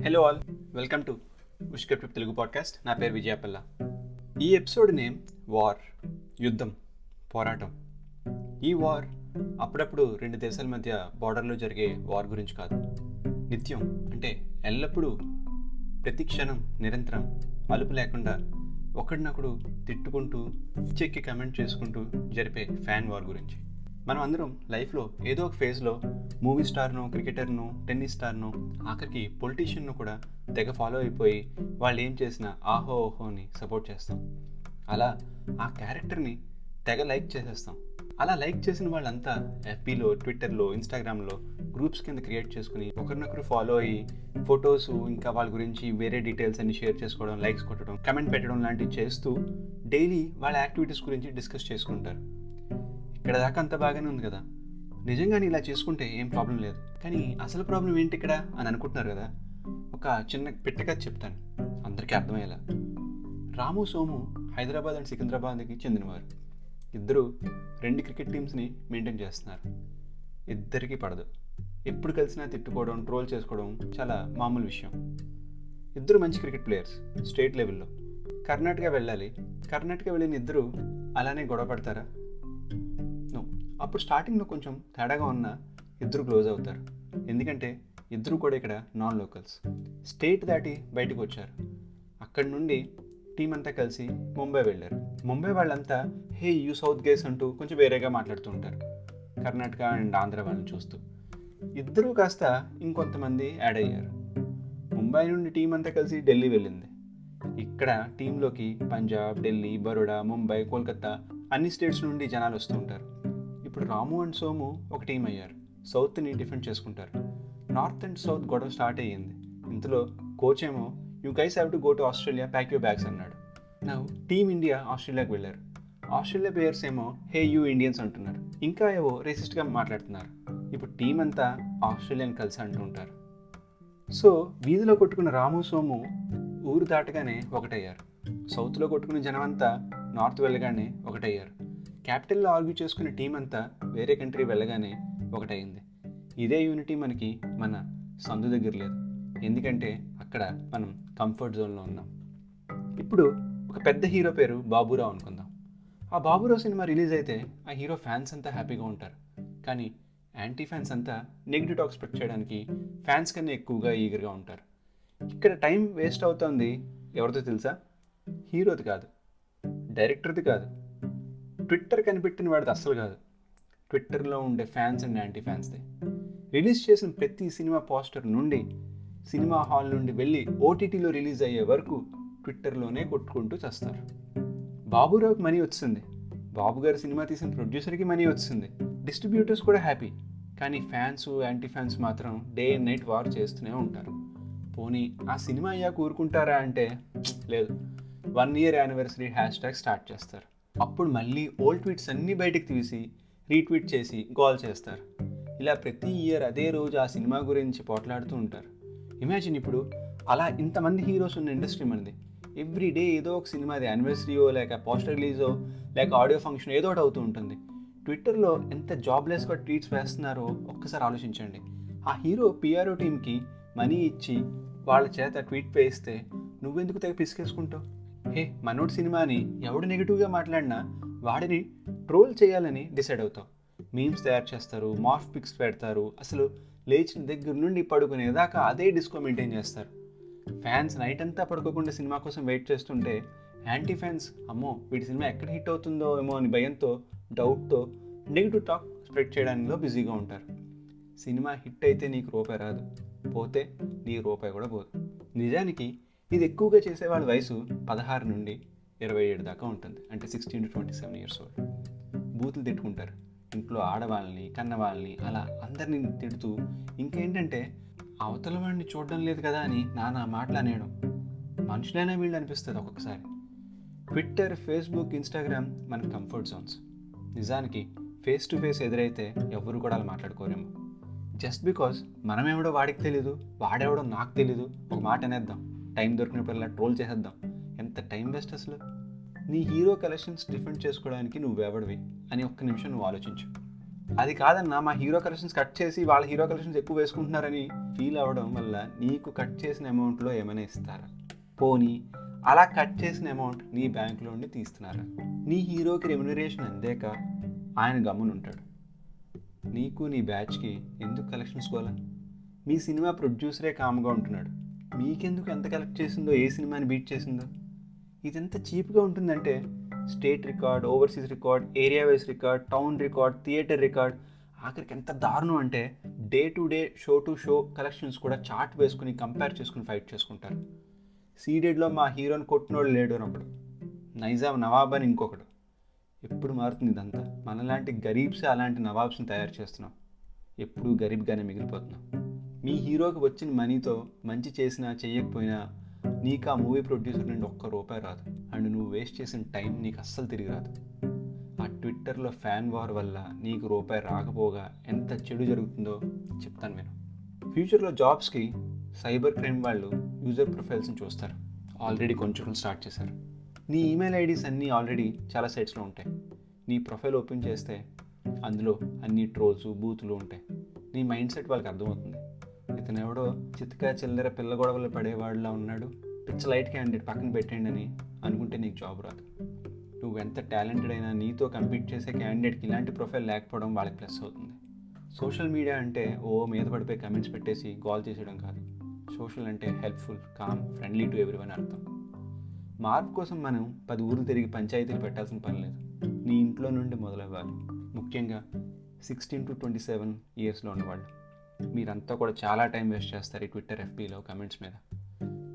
Hello all, welcome to ఉష్కర్ trip Telugu podcast. నా పేరు విజయపల్ల. ఈ ఎపిసోడ్ నేమ్ వార్, యుద్ధం, పోరాటం. ఈ వార్ అప్పుడప్పుడు రెండు దేశాల మధ్య బార్డర్లో జరిగే వార్ గురించి కాదు. నిత్యం అంటే ఎల్లప్పుడూ, ప్రతి క్షణం, నిరంతరం, అలుపు లేకుండా ఒకడినొకడు తిట్టుకుంటూ చెక్కి కమెంట్ చేసుకుంటూ జరిపే ఫ్యాన్ వార్ గురించి. మనం అందరం లైఫ్లో ఏదో ఒక ఫేజ్లో మూవీ స్టార్ను, క్రికెటర్ను, టెన్నిస్ స్టార్ను, ఆఖరికి పొలిటీషియన్ను కూడా తెగ ఫాలో అయిపోయి వాళ్ళు ఏం చేసినా ఆహో ఓహోని సపోర్ట్ చేస్తాం. అలా ఆ క్యారెక్టర్ని తెగ లైక్ చేసేస్తాం. అలా లైక్ చేసిన వాళ్ళంతా ఎఫ్బీలో, ట్విట్టర్లో, ఇన్స్టాగ్రామ్లో గ్రూప్స్ కింద క్రియేట్ చేసుకుని ఒకరినొకరు ఫాలో అయ్యి ఫొటోస్, ఇంకా వాళ్ళ గురించి వేరే డీటెయిల్స్ అన్ని షేర్ చేసుకోవడం, లైక్స్ కొట్టడం, కమెంట్ పెట్టడం లాంటివి చేస్తూ డైలీ వాళ్ళ యాక్టివిటీస్ గురించి డిస్కస్ చేసుకుంటారు. ఇక్కడ దాకా అంత బాగానే ఉంది కదా, నిజంగానే ఇలా చేసుకుంటే ఏం ప్రాబ్లం లేదు. కానీ అసలు ప్రాబ్లం ఏంటి ఇక్కడ అని అనుకుంటున్నారు కదా. ఒక చిన్న పెట్టకథ చెప్తాను అందరికీ అర్థమయ్యేలా. రాము, సోము హైదరాబాద్ అండ్ సికింద్రాబాద్కి చెందినవారు. ఇద్దరు రెండు క్రికెట్ టీమ్స్ని మెయింటైన్ చేస్తున్నారు. ఇద్దరికీ పడదు. ఎప్పుడు కలిసినా తిట్టుకోవడం, ట్రోల్ చేసుకోవడం చాలా మామూలు విషయం. ఇద్దరు మంచి క్రికెట్ ప్లేయర్స్, స్టేట్ లెవెల్లో. కర్ణాటక వెళ్ళాలి. కర్ణాటక వెళ్ళిన ఇద్దరు అలానే గొడవ పడతారా? అప్పుడు స్టార్టింగ్లో కొంచెం తేడాగా ఉన్న ఇద్దరు క్లోజ్ అవుతారు. ఎందుకంటే ఇద్దరు కూడా ఇక్కడ నాన్ లోకల్స్, స్టేట్ దాటి బయటకు వచ్చారు. అక్కడి నుండి టీం అంతా కలిసి ముంబై వెళ్ళారు. ముంబై వాళ్ళంతా హే యూ సౌత్ గేస్ అంటూ కొంచెం వేరేగా మాట్లాడుతూ ఉంటారు, కర్ణాటక అండ్ ఆంధ్ర వాళ్ళని చూస్తూ. ఇద్దరూ కాస్త ఇంకొంతమంది యాడ్ అయ్యారు. ముంబై నుండి టీం అంతా కలిసి ఢిల్లీ వెళ్ళింది. ఇక్కడ టీంలోకి పంజాబ్, ఢిల్లీ, బరోడా, ముంబై, కోల్కతా అన్ని స్టేట్స్ నుండి జనాలు వస్తూ ఉంటారు. ఇప్పుడు రాము అండ్ సోము ఒక టీం అయ్యారు. సౌత్ని డిఫెండ్ చేసుకుంటారు. నార్త్ అండ్ సౌత్ గొడవ స్టార్ట్ అయ్యింది. ఇంతలో కోచ్ ఏమో you guys have to go to Australia, pack your bags అన్నాడు. నా టీమ్ ఇండియా ఆస్ట్రేలియాకి వెళ్ళారు. ఆస్ట్రేలియా ప్లేయర్స్ ఏమో హే యూ ఇండియన్స్ అంటున్నారు, ఇంకా ఏవో రేసిస్ట్గా మాట్లాడుతున్నారు. ఇప్పుడు టీం అంతా ఆస్ట్రేలియన్ కలిసి అంటుంటారు. సో వీధిలో కొట్టుకున్న రాము, సోము ఊరు దాటగానే ఒకటయ్యారు. సౌత్లో కొట్టుకున్న జనం అంతా నార్త్ వెళ్ళగానే ఒకటయ్యారు. క్యాపిటల్లో ఆర్గ్యూ చేసుకునే టీం అంతా వేరే కంట్రీ వెళ్ళగానే ఒకటైంది. ఇదే యూనిటీ మనకి మన సందు దగ్గర లేదు. ఎందుకంటే అక్కడ మనం కంఫర్ట్ జోన్లో ఉన్నాం. ఇప్పుడు ఒక పెద్ద హీరో పేరు బాబురావు అనుకుందాం. ఆ బాబురావు సినిమా రిలీజ్ అయితే ఆ హీరో ఫ్యాన్స్ అంతా హ్యాపీగా ఉంటారు. కానీ యాంటీ ఫ్యాన్స్ అంతా నెగిటివ్ టాక్ స్ప్రెడ్ చేయడానికి ఫ్యాన్స్ కన్నా ఎక్కువగా ఈగర్గా ఉంటారు. ఇక్కడ టైం వేస్ట్ అవుతుంది ఎవరితో తెలుసా? హీరోది కాదు, డైరెక్టర్ది కాదు, ట్విట్టర్ కనిపెట్టిన వాడిది అస్సలు కాదు. ట్విట్టర్లో ఉండే ఫ్యాన్స్ అండ్ యాంటీ ఫ్యాన్స్ది. రిలీజ్ చేసిన ప్రతి సినిమా పోస్టర్ నుండి, సినిమా హాల్ నుండి వెళ్ళి ఓటీటీలో రిలీజ్ అయ్యే వరకు ట్విట్టర్లోనే కొట్టుకుంటూ చేస్తారు. బాబురావుకి మనీ వచ్చింది, బాబు గారి సినిమా తీసిన ప్రొడ్యూసర్కి మనీ వచ్చింది, డిస్ట్రిబ్యూటర్స్ కూడా హ్యాపీ. కానీ ఫ్యాన్స్, యాంటీ ఫ్యాన్స్ మాత్రం డే అండ్ నైట్ వార్ చేస్తూనే ఉంటారు. పోనీ ఆ సినిమా అయ్యాక ఊరుకుంటారా అంటే లేదు. 1 year యానివర్సరీ #, స్టార్ట్ చేస్తారు. అప్పుడు మళ్ళీ ఓల్డ్ ట్వీట్స్ అన్నీ బయటకు తీసి రీట్వీట్ చేసి గోల్ చేస్తారు. ఇలా ప్రతి ఇయర్ అదే రోజు ఆ సినిమా గురించి పోట్లాడుతూ ఉంటారు. ఇమాజిన్ ఇప్పుడు అలా ఇంతమంది హీరోస్ ఉన్న ఇండస్ట్రీ మనది. ఎవ్రీ డే ఏదో ఒక సినిమాది యానివర్సరీయో, లేక పోస్టర్ రిలీజో, లేక ఆడియో ఫంక్షన్ ఏదో ఒకటి అవుతూ ఉంటుంది. ట్విట్టర్లో ఎంత జాబ్లెస్గా ట్వీట్స్ వేస్తున్నారో ఒక్కసారి ఆలోచించండి. ఆ హీరో పిఆర్ఓ టీమ్కి మనీ ఇచ్చి వాళ్ళ చేత ట్వీట్ వేయిస్తే నువ్వెందుకు తెగ పిసికేసుకుంటావు? హే, మనోడ్ సినిమాని ఎవడు నెగిటివ్గా మాట్లాడినా వాడిని ట్రోల్ చేయాలని డిసైడ్ అవుతావు. మీమ్స్ తయారు చేస్తారు, మార్ఫ్ పిక్స్ పెడతారు, అసలు లేచిన దగ్గర నుండి పడుకునేదాకా అదే డిస్కో మెయింటైన్ చేస్తారు. ఫ్యాన్స్ నైట్ అంతా పడుకోకుండా సినిమా కోసం వెయిట్ చేస్తుంటే యాంటీ ఫ్యాన్స్ అమ్మో వీడి సినిమా ఎక్కడ హిట్ అవుతుందో ఏమో అని భయంతో, డౌట్తో నెగిటివ్ టాక్ స్ప్రెడ్ చేయడంలో బిజీగా ఉంటారు. సినిమా హిట్ అయితే నీకు రూపాయి రాదు, పోతే నీ రూపాయి కూడా పోదు. నిజానికి ఇది ఎక్కువగా చేసే వాళ్ళ వయసు 16 నుండి 27 దాకా ఉంటుంది. అంటే 16 to 27 years old. బూతులు తిట్టుకుంటారు. ఇంట్లో ఆడవాళ్ళని, కన్నవాళ్ళని, అలా అందరినీ తిడుతూ, ఇంకేంటంటే అవతల వాడిని చూడడం లేదు కదా అని నానా మాటలు అనేయడం. మనుషులైనా వీళ్ళు అనిపిస్తుంది ఒక్కొక్కసారి. ట్విట్టర్, ఫేస్బుక్, ఇన్స్టాగ్రామ్ మన కంఫర్ట్ జోన్స్. నిజానికి ఫేస్ టు ఫేస్ ఎదురైతే ఎవరు కూడా అలా మాట్లాడుకోరేమో. జస్ట్ బికాజ్ మనమేవిడో వాడికి తెలీదు, వాడేవడో నాకు తెలీదు, ఒక మాట అనేద్దాం, టైం దొరికినప్పుడల్లా ట్రోల్ చేసేద్దాం. ఎంత టైం వేస్ట్ అసలు. నీ హీరో కలెక్షన్స్ డిఫెండ్ చేసుకోవడానికి నువ్వెవడివి అని ఒక్క నిమిషం నువ్వు ఆలోచించు. అది కాదన్నా, మా హీరో కలెక్షన్స్ కట్ చేసి వాళ్ళ హీరో కలెక్షన్స్ ఎక్కువ వేసుకుంటున్నారని ఫీల్ అవ్వడం వల్ల నీకు కట్ చేసిన అమౌంట్లో ఏమైనా ఇస్తారా? పోనీ అలా కట్ చేసిన అమౌంట్ నీ బ్యాంకులో ఉండి తీస్తున్నారా? నీ హీరోకి రెమ్యునరేషన్ అందాక ఆయన గమ్మునుంటాడు. నీకు నీ బ్యాచ్కి ఎందుకు కలెక్షన్స్ కోలా? మీ సినిమా ప్రొడ్యూసరే కామ్గా ఉంటున్నాడు. మీకెందుకు ఎంత కలెక్ట్ చేసిందో, ఏ సినిమాని బీట్ చేసిందో? ఇది ఎంత చీప్గా ఉంటుందంటే state record, overseas record, area wise record, town record, theatre record, ఆఖరికి ఎంత దారుణం అంటే day to day, show to show collections కూడా చార్ట్ వేసుకుని కంపేర్ చేసుకుని ఫైట్ చేసుకుంటారు. సీడెడ్లో మా హీరోని కొట్టినోడు లేడు అప్పుడు, నైజాం నవాబ్ అని ఇంకొకడు. ఎప్పుడు మారుతుంది ఇదంతా? మనలాంటి గరీబ్సే అలాంటి నవాబ్స్ని తయారు చేస్తున్నాం. ఎప్పుడూ గరీబ్గానే మిగిలిపోతున్నాం. మీ హీరోకి వచ్చిన మనీతో మంచి చేసినా చెయ్యకపోయినా నీకు ఆ మూవీ ప్రొడ్యూసర్ నుండి ₹1 రాదు. అండ్ నువ్వు వేస్ట్ చేసిన టైం నీకు అస్సలు తిరిగి రాదు. ఆ ట్విట్టర్లో ఫ్యాన్ వార్ వల్ల నీకు ₹1 రాకపోగా ఎంత చెడు జరుగుతుందో చెప్తాను నేను. ఫ్యూచర్లో జాబ్స్కి సైబర్ క్రైమ్ వాళ్ళు యూజర్ ప్రొఫైల్స్ని చూస్తారు. ఆల్రెడీ కొంచెం స్టార్ట్ చేశారు. నీ ఈమెయిల్ ఐడీస్ అన్నీ ఆల్రెడీ చాలా సైట్స్లో ఉంటాయి. నీ ప్రొఫైల్ ఓపెన్ చేస్తే అందులో అన్ని ట్రోల్స్, బూతులు ఉంటాయి. నీ మైండ్ సెట్ వాళ్ళకి అర్థమవుతుంది. ఇతను ఎవడో చిత్కా చిల్లర పిల్ల గొడవలు పడేవాడిలా ఉన్నాడు, పిచ్చ లైట్ క్యాండిడేట్ పక్కన పెట్టండి అని అనుకుంటే నీకు జాబ్ రాదు. నువ్వు ఎంత టాలెంటెడ్ అయినా నీతో కంపీట్ చేసే క్యాండిడేట్కి ఇలాంటి ప్రొఫైల్ లేకపోవడం వాళ్ళకి ప్లస్ అవుతుంది. సోషల్ మీడియా అంటే మీద పడిపోయి కమెంట్స్ పెట్టేసి కాల్ చేసేయడం కాదు. సోషల్ అంటే helpful, calm, friendly to everyone అర్థం. మార్పు కోసం మనం 10 ఊర్లు తిరిగి పంచాయతీలు పెట్టాల్సిన పని లేదు. నీ ఇంట్లో నుండి మొదలవ్వాలి. ముఖ్యంగా 16 to 27 ఇయర్స్లో ఉన్నవాళ్ళు. మీరంతా కూడా చాలా టైం వేస్ట్ చేస్తారు ఈ ట్విట్టర్, FBలో కమెంట్స్ మీద.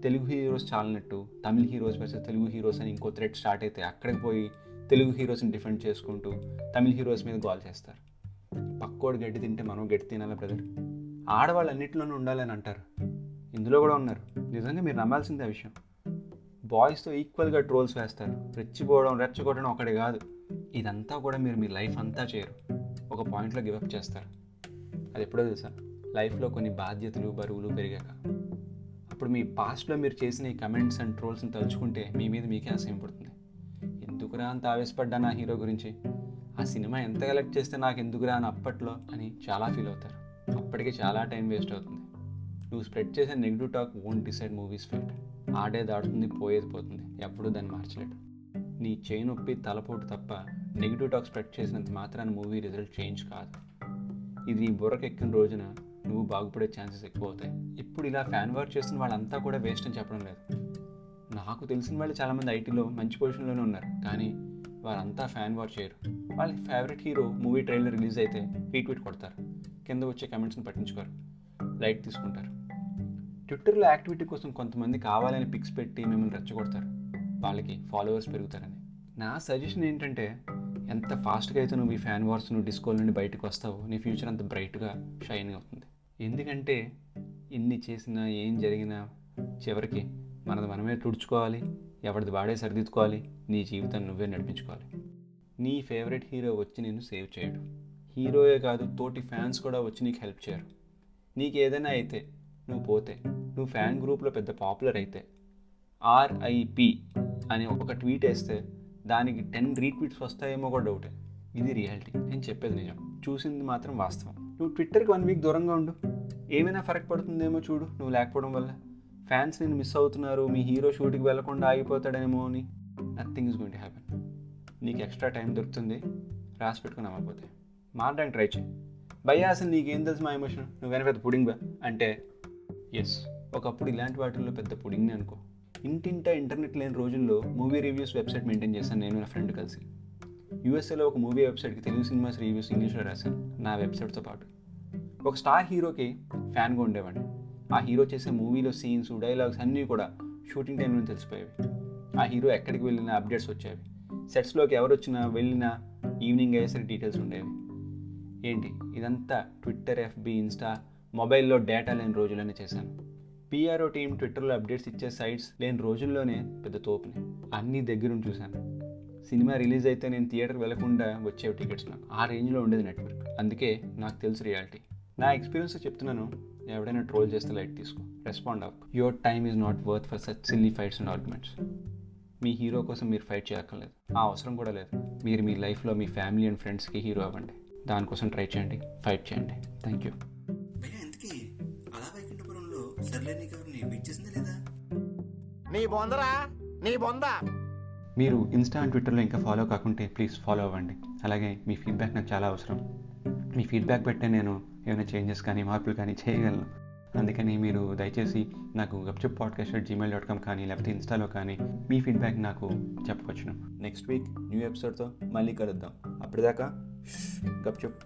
తెలుగు హీరోస్ చాలినట్టు తమిళ హీరోస్ వర్సెస్ తెలుగు హీరోస్ అని ఇంకో థ్రెడ్ స్టార్ట్ అయితే అక్కడికి పోయి తెలుగు హీరోస్ని డిఫెండ్ చేసుకుంటూ తమిళ హీరోస్ మీద గోల్ చేస్తారు. పక్కోడు గడ్డి తింటే మనం గడ్డి తినాలా బ్రదర్? ఆడవాళ్ళు అన్నింటిలోనూ ఉండాలని అంటారు. ఇందులో కూడా ఉన్నారు. నిజంగా మీరు నమ్మాల్సిందే ఆ విషయం. బాయ్స్తో ఈక్వల్గా ట్రోల్స్ వేస్తారు. రెచ్చగొట్టడం ఒకటి కాదు. ఇదంతా కూడా మీరు మీ లైఫ్ అంతా చేయరు. ఒక పాయింట్లో గివప్ చేస్తారు. అది ఎప్పుడో తెలుసా? లైఫ్లో కొన్ని బాధ్యతలు, బరువులు పెరిగాక. అప్పుడు మీ పాస్ట్లో మీరు చేసిన ఈ కమెంట్స్ అండ్ ట్రోల్స్ని తలుచుకుంటే మీ మీద మీకే అసహ్యం పడుతుంది. ఎందుకురా అంత ఆవేశపడ్డా నా హీరో గురించి? ఆ సినిమా ఎంత కలెక్ట్ చేస్తే నాకు ఎందుకురా అని అప్పట్లో అని చాలా ఫీల్ అవుతారు. అప్పటికి చాలా టైం వేస్ట్ అవుతుంది. నువ్వు స్ప్రెడ్ చేసే negative talk won't decide movies fate. ఆడేది ఆడుతుంది, పోయేది పోతుంది. ఎప్పుడూ దాన్ని మార్చలేడు. నీ చేయి నొప్పి, తలపోటు తప్ప నెగిటివ్ టాక్ స్ప్రెడ్ చేసినంత మాత్రాన మూవీ రిజల్ట్ చేంజ్ కాదు. ఇది నీ బుర్రకు ఎక్కిన రోజున నువ్వు బాగుపడే ఛాన్సెస్ ఎక్కువ అవుతాయి. ఇప్పుడు ఇలా ఫ్యాన్ వార్ చేస్తున్న వాళ్ళంతా కూడా వేస్ట్ అని చెప్పడం లేదు. నాకు తెలిసిన వాళ్ళు చాలామంది ఐటీలో మంచి పొజిషన్లోనే ఉన్నారు. కానీ వారంతా ఫ్యాన్ వార్ చేయరు. వాళ్ళ favourite hero movie trailer release అయితే రీట్వీట్ కొడతారు. కింద వచ్చే కమెంట్స్ని పట్టించుకోరు, లైట్ తీసుకుంటారు. ట్విట్టర్లో యాక్టివిటీ కోసం కొంతమంది కావాలని పిక్స్ పెట్టి మిమ్మల్ని రెచ్చగొడతారు. వాళ్ళకి ఫాలోవర్స్ పెరుగుతారని. నా సజెషన్ ఏంటంటే, ఎంత ఫాస్ట్గా అయితే నువ్వు ఈ ఫ్యాన్ వార్స్, నువ్వు డిస్కోల్ నుండి బయటకు వస్తావో నీ ఫ్యూచర్ అంత బ్రైట్గా షైనింగ్ అవుతుంది. ఎందుకంటే ఎన్ని చేసినా ఏం జరిగినా చివరికి మనది మనమే తుడుచుకోవాలి, ఎవరిది వాడే సరిదిద్దుకోవాలి, నీ జీవితాన్ని నువ్వే నడిపించుకోవాలి. నీ ఫేవరెట్ హీరో వచ్చి నేను సేవ్ చేయడు. హీరోయే కాదు, తోటి ఫ్యాన్స్ కూడా వచ్చి నీకు హెల్ప్ చేయరు. నీకు ఏదైనా అయితే, నువ్వు పోతే, నువ్వు ఫ్యాన్ గ్రూప్లో పెద్ద పాపులర్ అయితే, RIP అని ఒక ట్వీట్ వేస్తే దానికి 10 రీట్వీట్స్ వస్తాయేమో కూడా డౌటే. ఇది రియాలిటీ. నేను చెప్పేది నిజం, చూసింది మాత్రం వాస్తవం. నువ్వు ట్విట్టర్కి 1 వీక్ దూరంగా ఉండు, ఏమైనా ఫరక్ పడుతుందేమో చూడు. నువ్వు లేకపోవడం వల్ల ఫ్యాన్స్ నేను మిస్ అవుతున్నారు, మీ హీరో షూట్కి వెళ్లకుండా ఆగిపోతాడేమో అని. Nothing is going to happen. నీకు ఎక్స్ట్రా టైం దొరుకుతుంది, రాసి పెట్టుకుని అమ్మకపోతే మారడానికి ట్రై చేయి. భయ్యా అసలు నీకేం తెలుసు మా ఎమోషన్, నువ్వేనా పెద్ద పుడింగ్ బా అంటే ఎస్, ఒకప్పుడు ఇలాంటి వాటిల్లో పెద్ద పుడింగ్ని అనుకో. ఇంటింటా ఇంటర్నెట్ లేని రోజుల్లో మూవీ రివ్యూస్ వెబ్సైట్ మెయింటైన్ చేశాను నేను నా ఫ్రెండ్ కలిసి. యూఎస్ఏలో ఒక మూవీ వెబ్సైట్కి తెలుగు సినిమాస్ రివ్యూస్ ఇంగ్లీష్లో రాశాను నా వెబ్సైట్తో పాటు. ఒక స్టార్ హీరోకి ఫ్యాన్గా ఉండేవాడిని. ఆ హీరో చేసే మూవీలో సీన్స్, డైలాగ్స్ అన్నీ కూడా షూటింగ్ టైంలో తెలిసిపోయేవి. ఆ హీరో ఎక్కడికి వెళ్ళినా అప్డేట్స్ వచ్చేవి. సెట్స్లోకి ఎవరు వచ్చినా వెళ్ళినా ఈవినింగ్ అయ్యేసరికి డీటెయిల్స్ ఉండేవి. ఏంటి ఇదంతా ట్విట్టర్, FB, ఇన్స్టా, మొబైల్లో డేటా లేని రోజుల్లోనే చేశాను. PRO టీం ట్విట్టర్లో అప్డేట్స్ ఇచ్చే సైట్స్ లేని రోజుల్లోనే పెద్ద తోపుని అన్నీ దగ్గరుండి చూశాను. సినిమా రిలీజ్ అయితే నేను థియేటర్కి వెళ్లకుండా వచ్చేవి టికెట్స్. నాకు ఆ రేంజ్లో ఉండేది నెట్వర్క్. అందుకే నాకు తెలుసు రియాలిటీ. నా ఎక్స్పీరియన్స్ చెప్తున్నాను. ఎవడైనా ట్రోల్ చేస్తే లైట్ తీసుకో, రెస్పాండ్ అవ్వకు. Your time is not worth for such silly fights and arguments. Me hero కోసం మీరు ఫైట్ చేయక్కర్లేదు, ఆ అవసరం కూడా లేదు. మీరు మీ లైఫ్లో మీ ఫ్యామిలీ అండ్ ఫ్రెండ్స్కి హీరో అవ్వండి. దానికోసం ట్రై చేయండి, ఫైట్ చేయండి. Thank you. భయ్యా ఇంతకీ అలా వైకుంఠపురంలో సర్లే నీకు ఎవరిని బీట్ చేసిందా లేదా? నీ బొందరా నీ బొంద. మీరు ఇన్స్టా అండ్ ట్విట్టర్లో ఇంకా ఫాలో కాకుంటే ప్లీజ్ ఫాలో అవ్వండి. అలాగే మీ ఫీడ్బ్యాక్ నాకు చాలా అవసరం. మీ ఫీడ్బ్యాక్ పెట్టే నేను ఏమైనా చేంజెస్ కానీ మార్పులు కానీ చేయగలను. అందుకని మీరు దయచేసి నాకు gupchup@gmail.com కానీ లేకపోతే ఇన్స్టాలో కానీ మీ ఫీడ్బ్యాక్ నాకు చెప్పవచ్చును. నెక్స్ట్ వీక్ న్యూ ఎపిసోడ్తో మళ్ళీ కలుద్దాం. అప్పటిదాకా గప్చుప్.